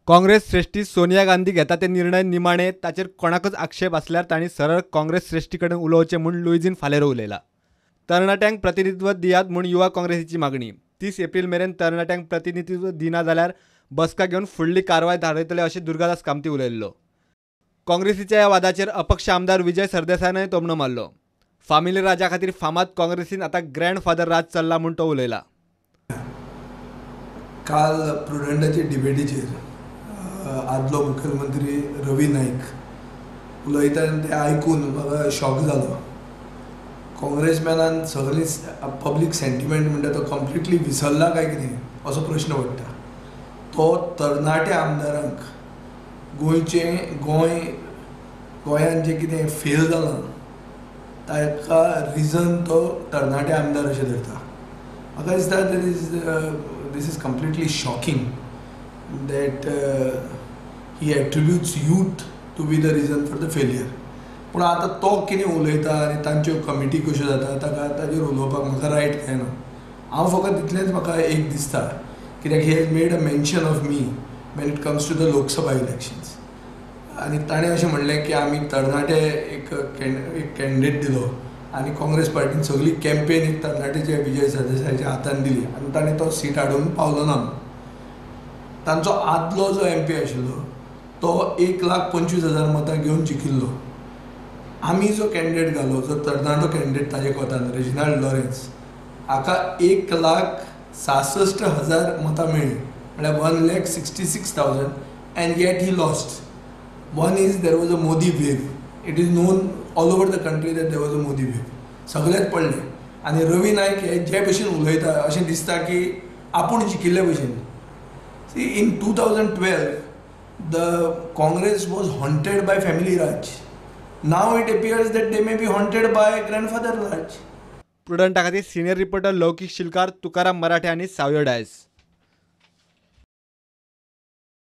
काँग्रेस श्रेष्ठी सोनिया गांधी घेता ते निर्णय निमाणे ताचेर कोणाकच आक्षेप आसल्यार तांणी सरळ काँग्रेस श्रेष्ठी कडेन उलोवचें म्हूण लुईझीन फालेरो उलयला। तरणाट्यांक प्रतिनिधित्व दियात म्हूण युवा काँग्रेसीची मागणी। 30 एप्रिल मेरेन तरणाट्यांक प्रतिनिधित्व दिना जाल्यार बसका घेवन फुडली कारवाय धाडयतले अशें दुर्गादास कामती उलयल्लो। काँग्रेसीच्या ह्या वादाचेर अपक्ष आमदार विजय सरदेसायानय तोमणो मारलो। फामिली राजा खातीर फामाद काँग्रेसीन आतां ग्रँडफादर राज चल्ला म्हूण तो उलयला। काल प्रुडंटाचे डिबेटीचेर आदलो मुख्यमंत्री रवी नाईक उलयता ते आयकून म्हाका शॉक जालो। काँग्रेसमॅनान सगळी पब्लीक सेंटिमेंट म्हणटा तो कंप्लिटली विसरला काय कितें असो प्रश्न पडटा। तो तरणाट्या आमदारांक गोंयान जें कितें फेल जालां ताका रिजन तो तरणाटे आमदार अशें धरता। म्हाका दिसता this is completely shocking that he attributes youth to be the reason for the failure. पूण आतां तो कितें उलयता आनी तांच्यो कमिटी कश्यो जाता ताका ताजेर उलोवपाक म्हाका रायट काय ना। हांव फकत इतलेंच म्हाका एक दिसता कित्याक he has made a mention of me when it comes to the Lok Sabha elections आनी ताणें अशें म्हणलें की आमी तरणाटे एक कॅन्डिडेट दिलो आनी काँग्रेस पार्टीन सगळी कॅम्पेन एक तरणाटेच्या विजय सरदेसायाच्या हातान दिली आनी ताणें तो सीट हाडून पावलो ना। तांचो आदलो जो MP आशिल्लो तो 1,25,000 मतां घेवन जिखिल्लो। आमी जो कॅन्डिडेट घालो जो तरणाटो कॅन्डिडेट ताजे कोतान रेजिनाल्ड लॉरेन्स हाका 1,66,000 मतां मेळ्ळी म्हळ्यार 1,66,000 and yet he lost. One is there was a Modi wave. It is known all over the country that there was a Modi wave. सगळेच पडले आनी रवी नाईक हे जे भशेन उलयता अशें दिसता की आपूण जिखिल्ले भशेन। See, in 2012, the Congress was haunted by family Raj. Now it appears that they may be haunted by grandfather Raj. प्रुडंटा खातीर सिनियर रिपोर्टर लौकिक शिलकार, तुकाराम मराठे आनी सावयो डायस।